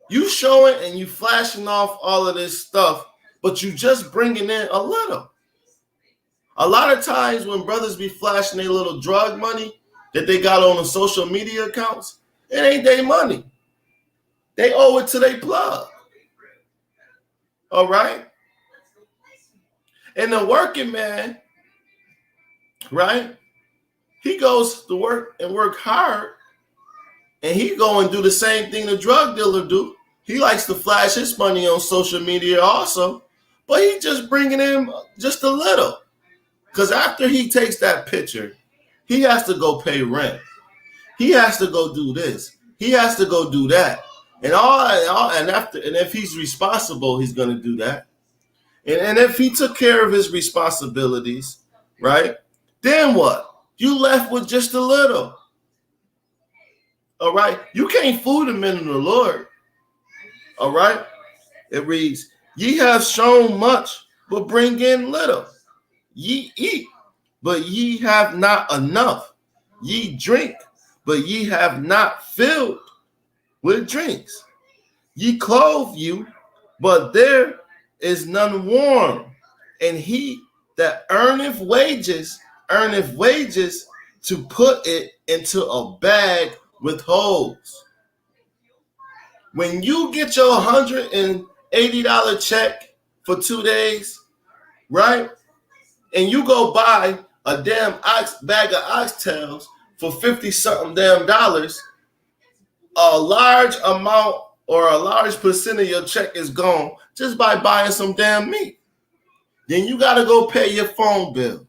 You showing and you flashing off all of this stuff, but you just bringing in a little. A lot of times when brothers be flashing their little drug money that they got on the social media accounts, it ain't their money. They owe it to their plug. All right? And the working man, right? He goes to work and work hard, and he go and do the same thing the drug dealer do. He likes to flash his money on social media also, but he just bringing in just a little. Because after he takes that picture, he has to go pay rent. He has to go do this. He has to go do that. And if he's responsible, he's going to do that. And if he took care of his responsibilities, right, then what? You left with just a little. All right? You can't fool the men of the Lord. All right? It reads, ye have shown much, but bring in little. Ye eat, but ye have not enough. Ye drink, but ye have not filled with drinks. Ye clothe you, but there is none warm. And he that earneth wages to put it into a bag with holes. When you get your $180 check for 2 days, right? And you go buy a damn bag of oxtails for 50-something damn dollars, a large amount or a large percent of your check is gone just by buying some damn meat. Then you got to go pay your phone bill.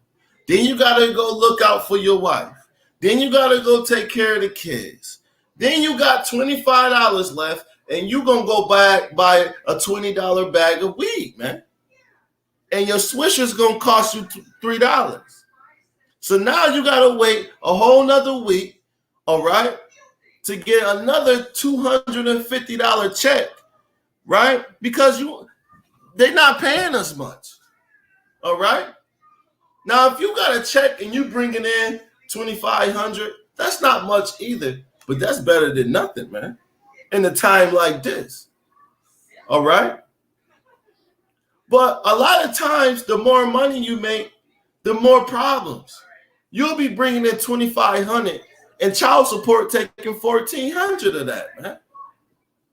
Then you got to go look out for your wife. Then you got to go take care of the kids. Then you got $25 left, and you going to go buy a $20 bag of weed, man. And your Swisher's going to cost you $3. So now you got to wait a whole nother week, all right, to get another $250 check, right? Because they're not paying us much, all right? Now, if you got a check and you bringing in $2,500, that's not much either, but that's better than nothing, man, in a time like this, all right? But a lot of times, the more money you make, the more problems. You'll be bringing in $2,500 and child support taking $1,400 of that, man.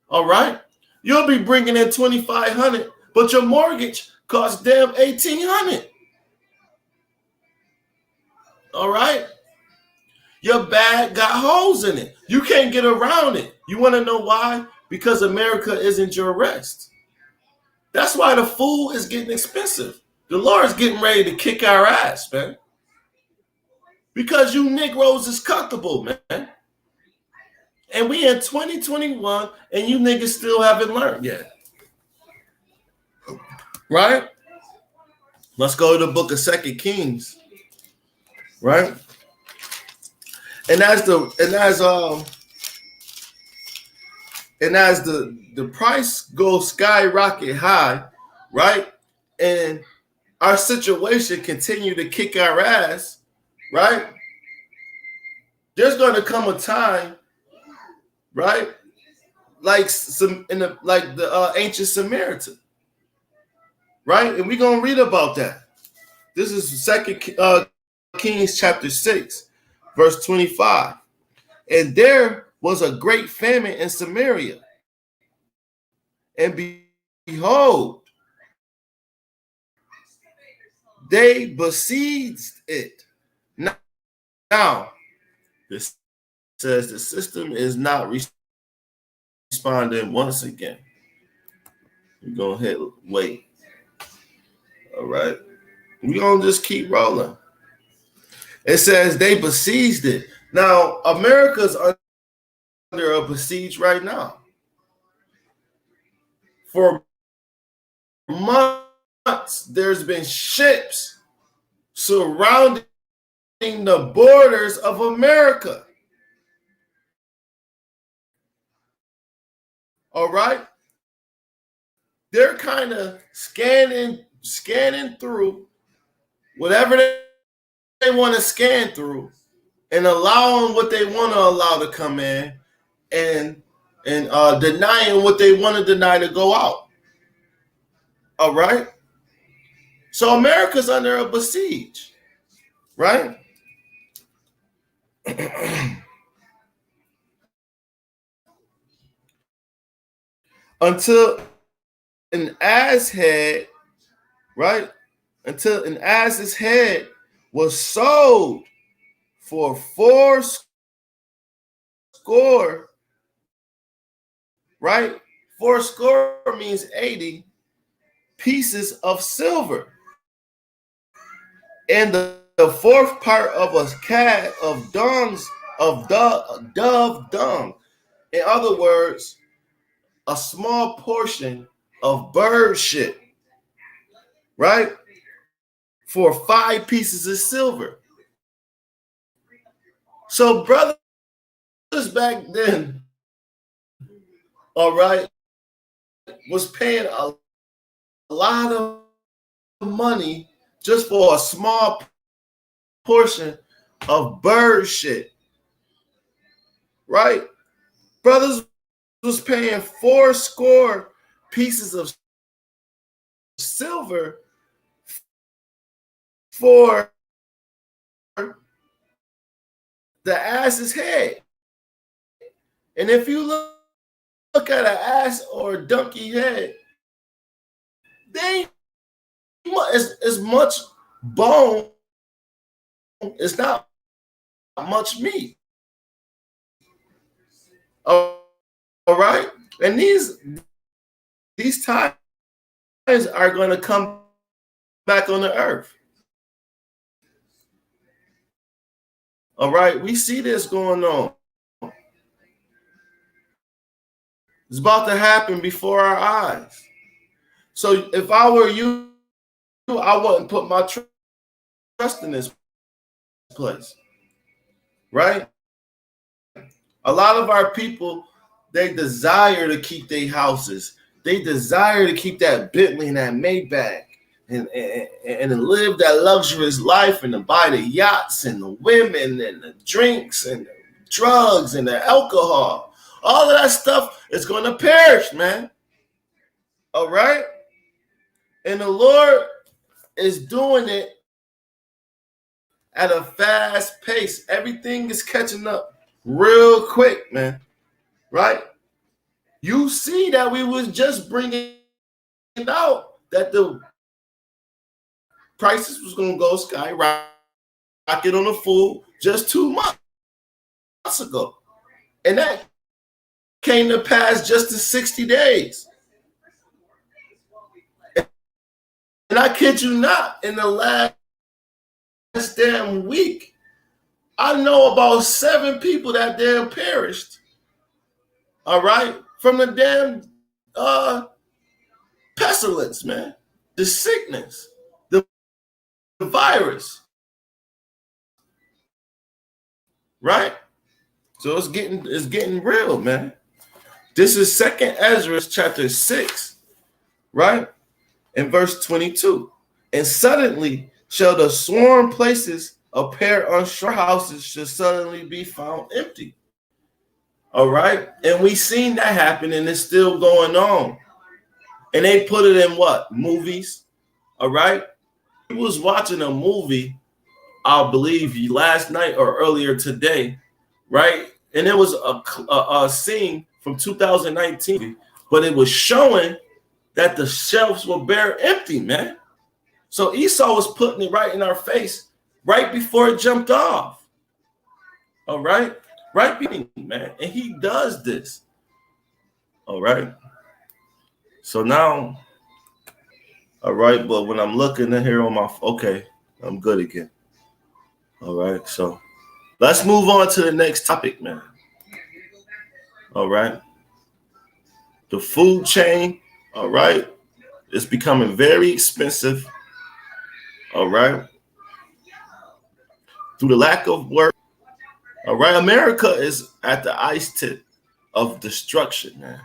All right? You'll be bringing in $2,500, but your mortgage costs damn $1,800. All right? Your bag got holes in it. You can't get around it. You want to know why? Because America isn't your rest. That's why the food is getting expensive. The Lord's getting ready to kick our ass, man. Because you Negroes is comfortable, man. And we in 2021, and you niggas still haven't learned yet. Right? Let's go to the book of 2 Kings. Right? And as the price goes skyrocket high, right? And our situation continue to kick our ass, right? There's going to come a time, right? Like the ancient Samaritan, right? And we're going to read about that. This is 2 Kings chapter 6, verse 25. And there was a great famine in Samaria. And behold, they besieged it. Now, this says the system is not responding once again. We're going to hit wait. All right. We're going to just keep rolling. It says they besieged it. Now, America's under a besiege right now. For months, there's been ships surrounding the borders of America. All right? They're kind of scanning through whatever they want to scan through and allowing what they want to allow to come in and denying what they want to deny to go out. All right? So America's under a besiege, right? Until an ass's head, right? Until an ass's head was sold for 4 score, right? 4 score means 80 pieces of silver. And the fourth part of a cat of dove dung. In other words, a small portion of bird shit, right? For 5 pieces of silver. So brothers back then, all right, was paying a lot of money just for a small portion of bird shit, right? Brothers was paying 4 score pieces of silver for the ass's head. And if you look at an ass or a donkey head, they ain't as much bone. It's not much meat. All right? And these times are going to come back on the earth. All right? We see this going on. It's about to happen before our eyes. So if I were you, I wouldn't put my trust in this place. Right? A lot of our people, they desire to keep their houses. They desire to keep that Bentley and that Maybach and live that luxurious life and to buy the yachts and the women and the drinks and the drugs and the alcohol. All of that stuff is going to perish, man. All right? And the Lord is doing it at a fast pace. Everything is catching up real quick, man. Right? You see that we was just bringing out that the prices was going to go skyrocket on the food just 2 months ago. And that came to pass just in 60 days. And I kid you not, in the last damn week, I know about 7 people that damn perished. All right? From the damn pestilence, man. The sickness. The virus. Right? So it's getting real, man. This is 2nd Ezra chapter 6, right? In verse 22. And suddenly shall the sworn places appear on storehouses shall suddenly be found empty. All right? And we seen that happen and it's still going on. And they put it in what? Movies. All right? I was watching a movie, I believe last night or earlier today, right? And it was a scene from 2019, but it was showing that the shelves were bare empty, man. So Esau was putting it right in our face right before it jumped off. All right? Right, man. And he does this. All right. So now, all right, but when I'm looking in here on my, okay, I'm good again. All right. So let's move on to the next topic, man. All right. The food chain, all right, it's becoming very expensive, all right, through the lack of work, all right. America is at the ice tip of destruction, man.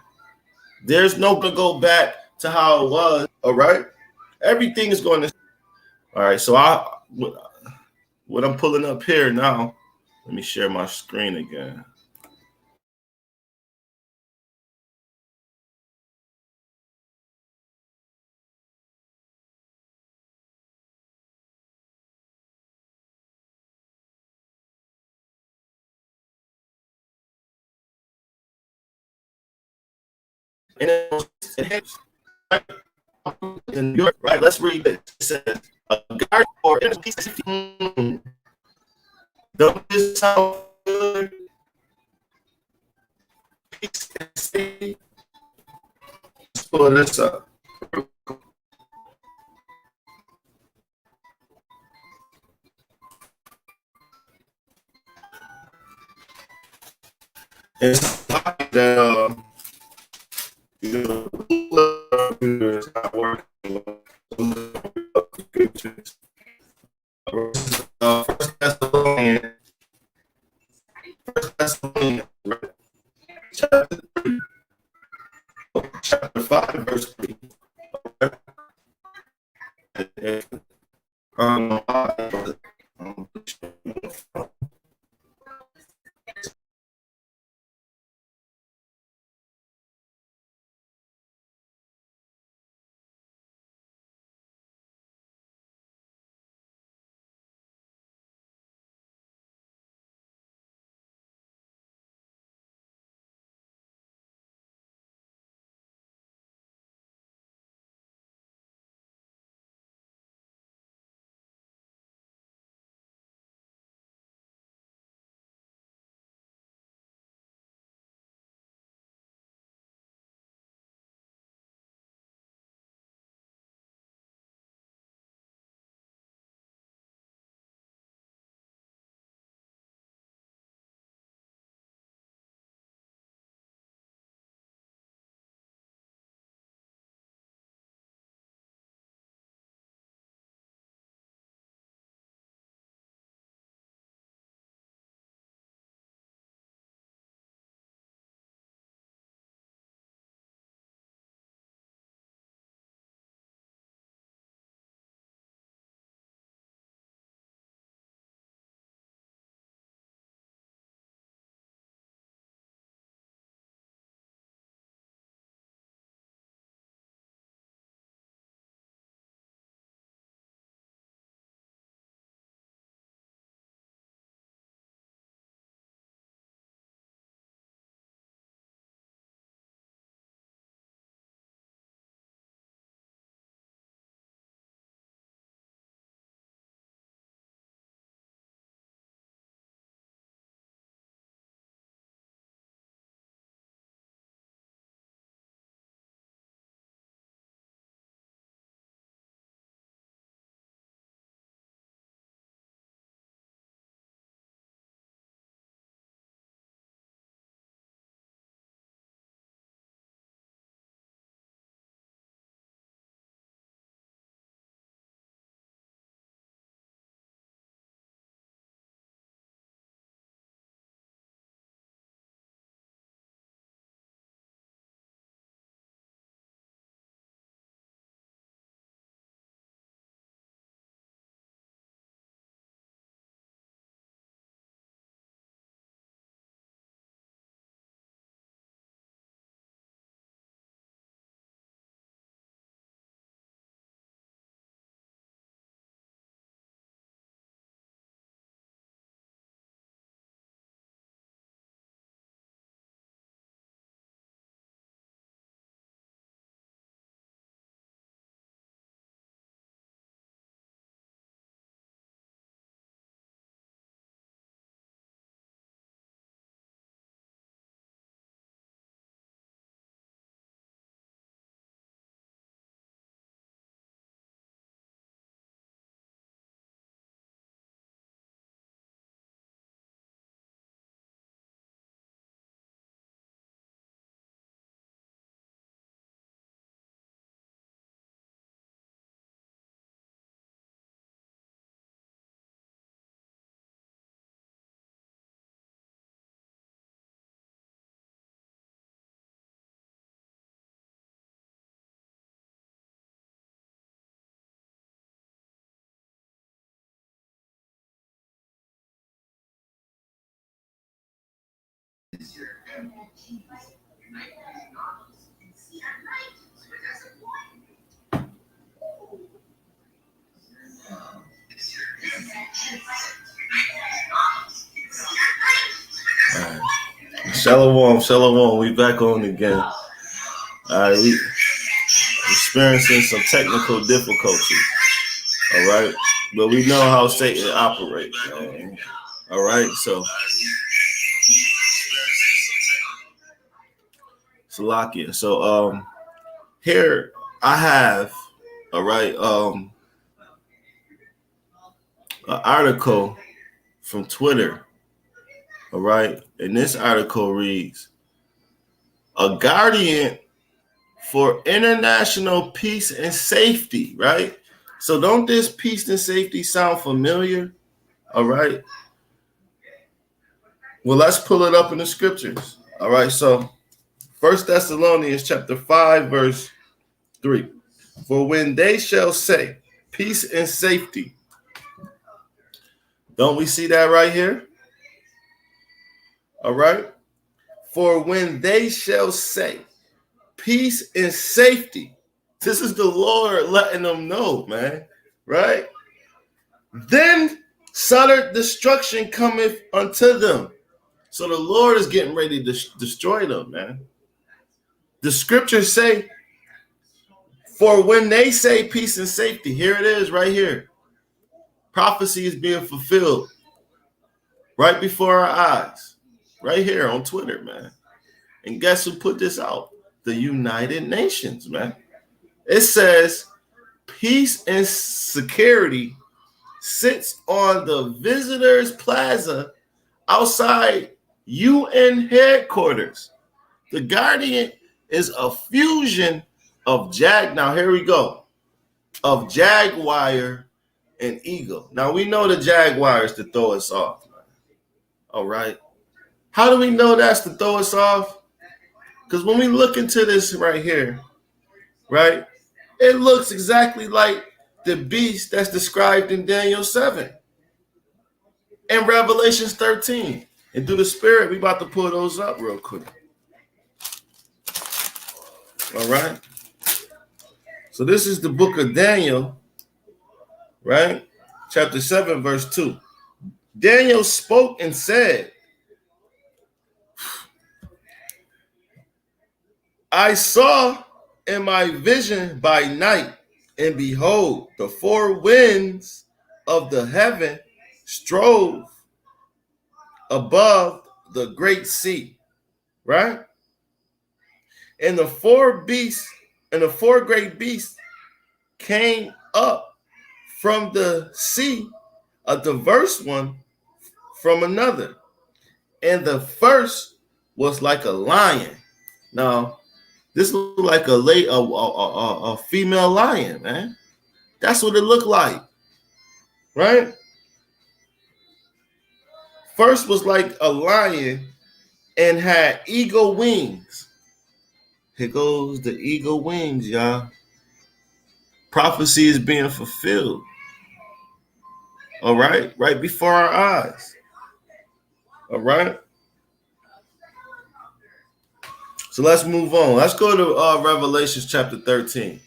There's no gonna go back to how it was, all right. Everything is going to, all right. So what I'm pulling up here now, let me share my screen again. And in New York, right? Let's read it. It says a guard or don't this sound good? Let's pull this up. It's like that it's not working. First Thessalonians, chapter 3, chapter 5, verse 3. Um, Shalom. We back on again. All right, we experiencing some technical difficulties. All right, but we know how Satan operates. All right, so Salakia. So here I have, all right, an article from Twitter. All right, and this article reads, "A guardian for international peace and safety," right? So don't this peace and safety sound familiar? All right. Well, let's pull it up in the scriptures. All right. So 1 Thessalonians chapter 5, verse 3. "For when they shall say peace and safety," don't we see that right here? All right. "For when they shall say peace and safety," this is the Lord letting them know, man. Right? "Then sudden destruction cometh unto them." So the Lord is getting ready to destroy them, man. The scriptures say, for when they say peace and safety, here it is right here. Prophecy is being fulfilled right before our eyes, right here on Twitter, man. And guess who put this out? The United Nations, man. It says, peace and security sits on the visitors plaza outside UN headquarters. The Guardian is a fusion of now here we go, of Jaguar and Eagle. Now we know the Jaguar is to throw us off. All right. How do we know that's to throw us off? Because when we look into this right here, right, it looks exactly like the beast that's described in Daniel 7 and Revelations 13. And through the Spirit, we about to pull those up real quick. All right. So this is the book of Daniel, right? Chapter 7, verse 2. "Daniel spoke and said, I saw in my vision by night, and behold, the four winds of the heaven strove above the great sea," right? "And the four great beasts came up from the sea, a diverse one from another. And the first was like a lion." Now, this looked like a female lion, man. That's what it looked like, right? First was like a lion and had eagle wings. Here goes the eagle wings, y'all. Prophecy is being fulfilled. All right, right before our eyes. All right. So let's move on. Let's go to Revelation chapter 13.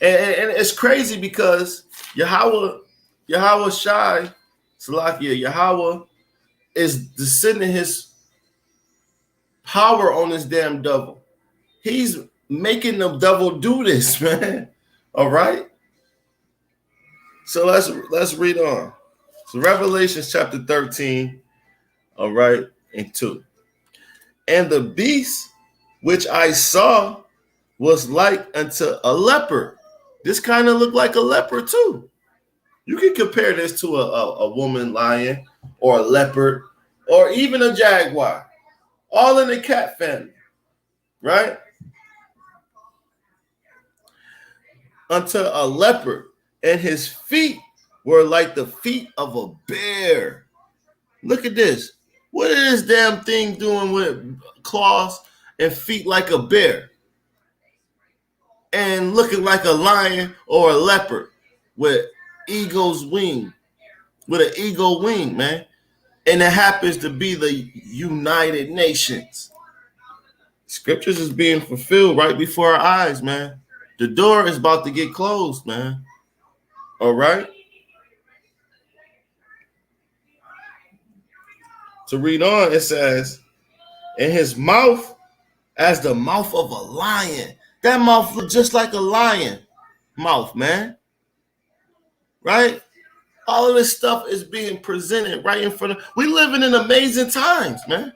And it's crazy because Yahweh Shai, Salakia, Yahweh is descending his power on this damn devil. He's making the devil do this, man. All right. So let's read on. So Revelation chapter 13, all right, and 2. "And the beast which I saw was like unto a leopard." This kind of looked like a leopard too. You can compare this to a woman lion or a leopard or even a jaguar, all in the cat family, right? "Unto a leopard, and his feet were like the feet of a bear." Look at this. What is this damn thing doing with claws and feet like a bear? And looking like a lion or a leopard with an eagle wing, man. And it happens to be the United Nations. Scriptures is being fulfilled right before our eyes, man. The door is about to get closed, man. All right? To read on, it says, in his mouth as the mouth of a lion. That mouth looked just like a lion mouth, man. Right? All of this stuff is being presented right in front of. We living in amazing times, man.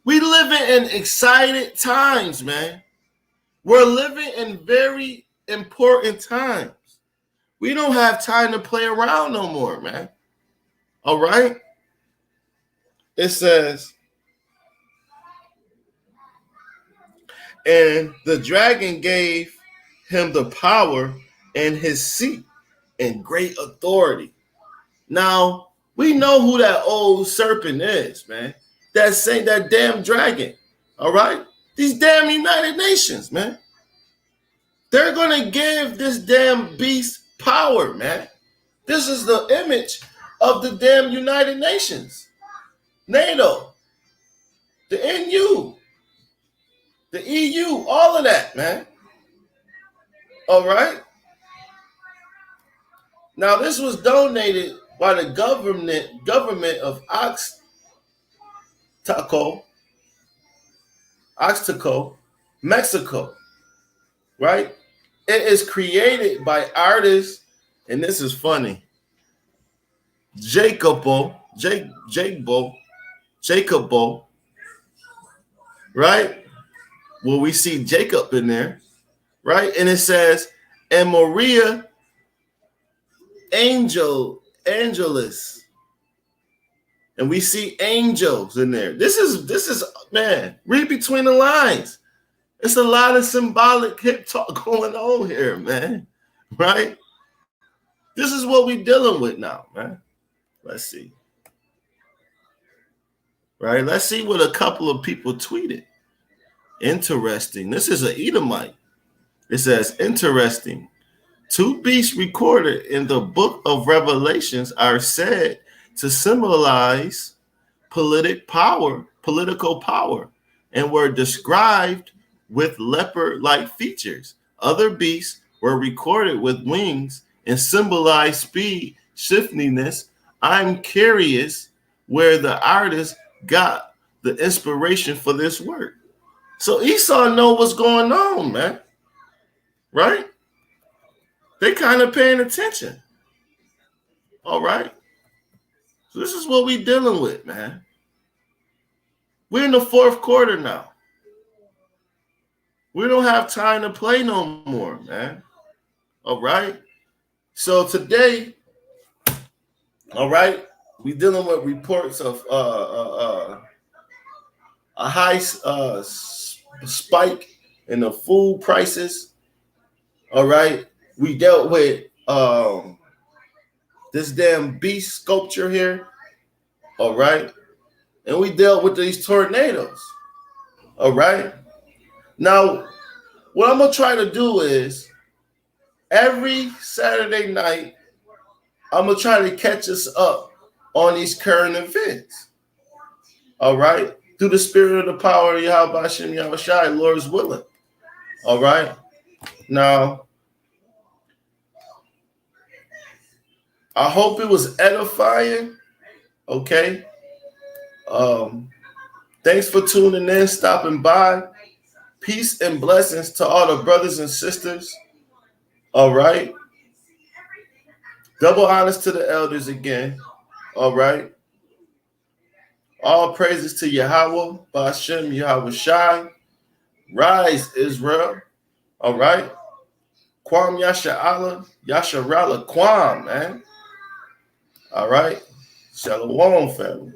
We living in excited times, man. We're living in very important times. We don't have time to play around no more, man. All right? It says, and the dragon gave him the power and his seat and great authority. Now, we know who that old serpent is, man. That damn dragon. All right? These damn United Nations, man. They're going to give this damn beast power, man. This is the image of the damn United Nations. NATO, the NU, the EU, all of that, man. All right? Now, this was donated by the government of Oaxaca, Mexico, right? It is created by artists, and this is funny, Jacobo, right? Well, we see Jacob in there, right? And it says, and Maria Angelis. And we see angels in there. This is man, read between the lines. It's a lot of symbolic hip talk going on here, man. Right? This is what we're dealing with now, man. Let's see. Right? Let's see what a couple of people tweeted. Interesting. This is an Edomite. It says, interesting. 2 beasts recorded in the book of Revelations are said to symbolize political power, and were described with leopard-like features. Other beasts were recorded with wings and symbolize speed, shiftiness. I'm curious where the artist got the inspiration for this work. So Esau know what's going on, man. Right? They kind of paying attention. All right? So this is what we dealing with, man. We're in the 4th quarter now. We don't have time to play no more, man. All right? So today, all right, we dealing with reports of a high spike in the food prices. All right? We dealt with this damn beast sculpture here. All right? And we dealt with these tornadoes. All right? Now, what I'm going to try to do is every Saturday night, I'm going to try to catch us up on these current events. All right? Through the spirit of the power of Yahweh Hashem Yahweh Shai, Lord is willing. All right? Now, I hope it was edifying. Okay? Thanks for tuning in, stopping by. Peace and blessings to all the brothers and sisters. All right. Double honors to the elders again. All right. All praises to Yahweh, Ba'ashem, Yahweh Shai. Rise, Israel. All right. Kwam Yasha'Allah, Yasharallah, Kwam, man. All right. Shalom, family.